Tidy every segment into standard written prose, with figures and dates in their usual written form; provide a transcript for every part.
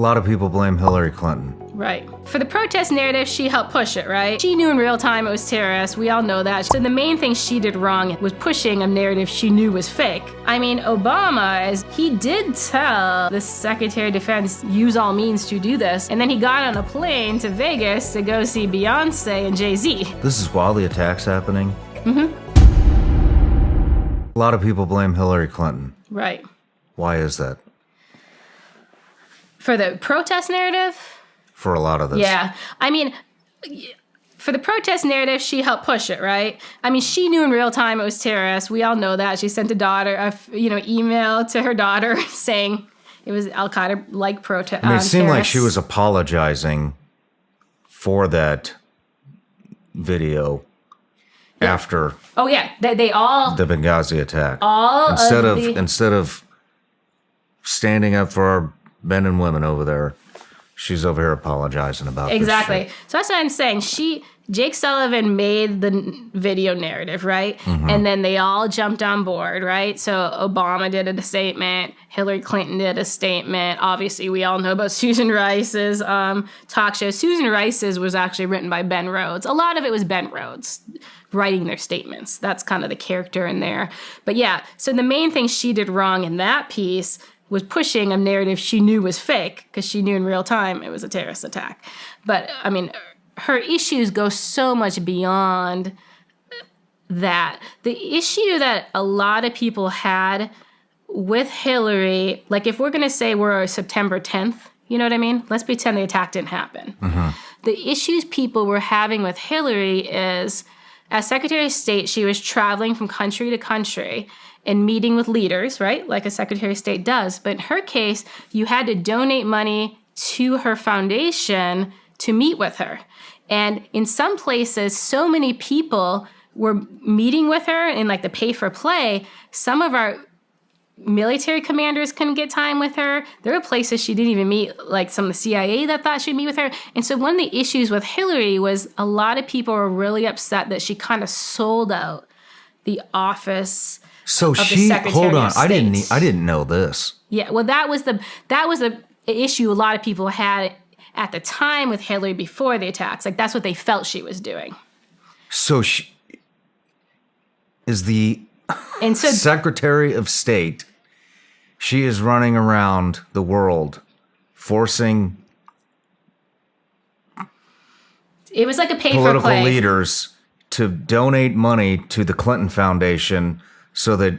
A lot of people blame Hillary Clinton. Right. For the protest narrative, she helped push it, right? She knew in real time it was terrorists. We all know that. So the main thing she did wrong was pushing a narrative she knew was fake. I mean, Obama, he did tell the Secretary of Defense, use all means to do this. And then he got on a plane to Vegas to go see Beyonce and Jay-Z. This is while the attack's happening? Mm-hmm. A lot of people blame Hillary Clinton. Right. Why is that? For the protest narrative? For a lot of this. Yeah. I mean, for the protest narrative, she helped push it, right? I mean, she knew in real time it was terrorists. We all know that. She sent email to her daughter saying it was Al-Qaeda-like protest. I mean, it seemed like she was apologizing for that video after. Oh yeah, they all the Benghazi attack. Instead of standing up for our men and women over there, she's over here apologizing about exactly. This shit. So that's what I'm saying. Jake Sullivan made the video narrative, right? Mm-hmm. And then they all jumped on board, right? So Obama did a statement. Hillary Clinton did a statement. Obviously, we all know about Susan Rice's talk show. Susan Rice's was actually written by Ben Rhodes. A lot of it was Ben Rhodes writing their statements. That's kind of the character in there. But yeah, so the main thing she did wrong in that piece was pushing a narrative she knew was fake because she knew in real time it was a terrorist attack. But, I mean, her issues go so much beyond that. The issue that a lot of people had with Hillary, like if we're going to say we're September 10th, you know what I mean? Let's pretend the attack didn't happen. Mm-hmm. The issues people were having with Hillary is, as Secretary of State, she was traveling from country to country and meeting with leaders, right? Like a Secretary of State does. But in her case, you had to donate money to her foundation to meet with her. And in some places, so many people were meeting with her in like the pay for play. Some of our military commanders couldn't get time with her. There were places she didn't even meet, like some of the CIA that thought she'd meet with her. And so one of the issues with Hillary was a lot of people were really upset that she kind of sold out the office. So hold on, I didn't know this. Yeah, well, that was the issue a lot of people had at the time with Hillary before the attacks. Like that's what they felt she was doing. So she is the Secretary of State. She is running around the world forcing it was like a pay for political play. Leaders to donate money to the Clinton Foundation so that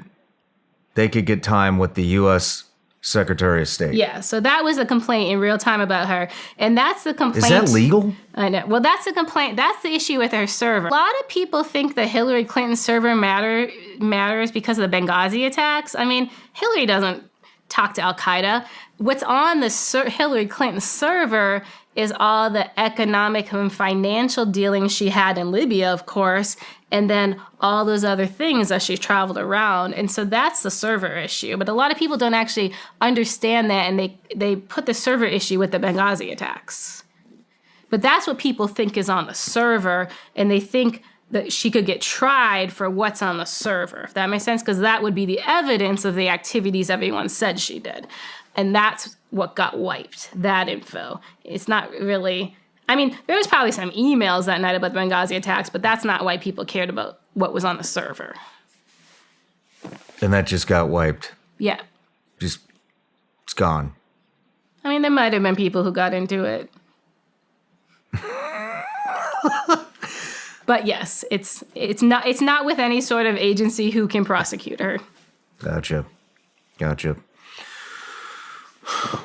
they could get time with the U.S. Secretary of State. Yeah, so that was a complaint in real time about her. And that's the complaint. Is that legal? I know. Well, that's the complaint. That's the issue with her server. A lot of people think the Hillary Clinton server matters because of the Benghazi attacks. I mean, Hillary doesn't talk to Al-Qaeda. What's on the Hillary Clinton server is all the economic and financial dealings she had in Libya, of course, and then all those other things as she traveled around. And so that's the server issue. But a lot of people don't actually understand that, and they put the server issue with the Benghazi attacks. But that's what people think is on the server, and they think that she could get tried for what's on the server, if that makes sense, because that would be the evidence of the activities everyone said she did. And that's what got wiped, that info. It's not really, I mean, there was probably some emails that night about the Benghazi attacks, but that's not why people cared about what was on the server. And that just got wiped. Yeah. It's gone. I mean, there might have been people who got into it. But yes, it's not with any sort of agency who can prosecute her. Gotcha.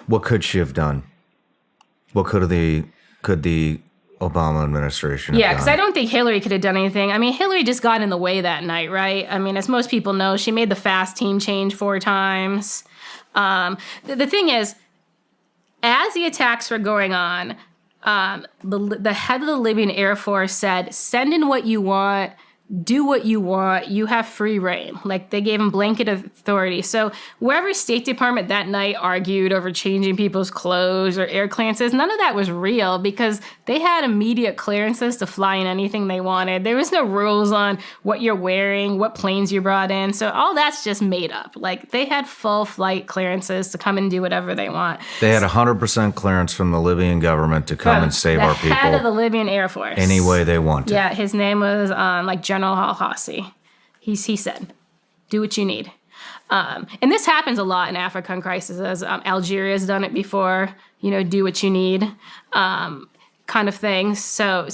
What could she have done? What could the Obama administration have done? Yeah, because I don't think Hillary could have done anything. I mean, Hillary just got in the way that night, right? I mean, as most people know, she made the fast team change 4 times. The thing is, as the attacks were going on, the head of the Libyan Air Force said, send in what you want do what you want. You have free reign. Like, they gave him blanket authority. So wherever State Department that night argued over changing people's clothes or air clearances, none of that was real because they had immediate clearances to fly in anything they wanted. There was no rules on what you're wearing, what planes you brought in. So all that's just made up. Like, they had full flight clearances to come and do whatever they want. They had 100% clearance from the Libyan government to come and save our people. The head of the Libyan Air Force. Any way they wanted. Yeah, his name was General Al-Hassi. He said, do what you need. And this happens a lot in African crises. Algeria's done it before, do what you need kind of thing. So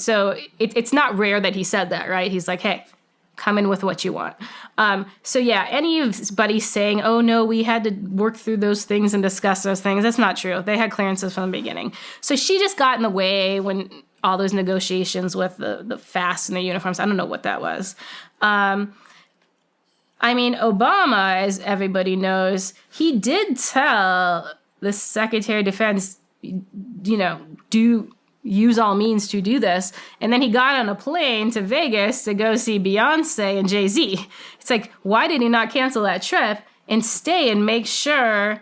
it's not rare that he said that, right? He's like, hey, come in with what you want. So yeah, anybody saying, oh no, we had to work through those things and discuss those things, that's not true. They had clearances from the beginning. So she just got in the way when all those negotiations with the FAS and the uniforms. I don't know what that was. Obama, as everybody knows, he did tell the Secretary of Defense, use all means to do this. And then he got on a plane to Vegas to go see Beyonce and Jay-Z. It's like, why did he not cancel that trip and stay and make sure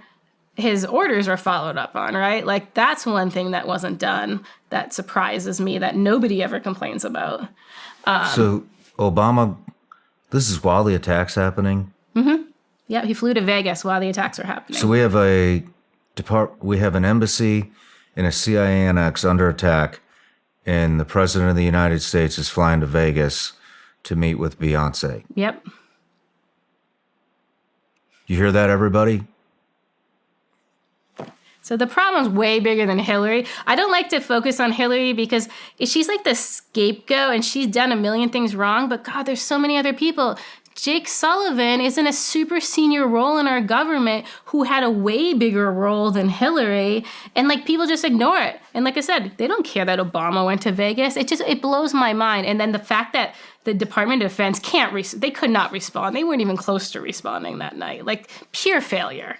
his orders were followed up on, right? Like, that's one thing that wasn't done that surprises me that nobody ever complains about. So Obama, this is while the attack's happening? Mm-hmm. Yeah, he flew to Vegas while the attacks were happening. So we have an embassy and a CIA annex under attack, and the President of the United States is flying to Vegas to meet with Beyonce. Yep. You hear that, everybody? So the problem's way bigger than Hillary. I don't like to focus on Hillary because she's like the scapegoat and she's done a million things wrong, but God, there's so many other people. Jake Sullivan is in a super senior role in our government who had a way bigger role than Hillary, and like people just ignore it. And like I said, they don't care that Obama went to Vegas. It blows my mind. And then the fact that the Department of Defense they could not respond. They weren't even close to responding that night. Like, pure failure.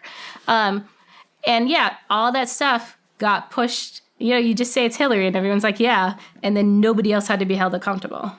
And yeah, all that stuff got pushed. You just say it's Hillary and everyone's like, yeah. And then nobody else had to be held accountable.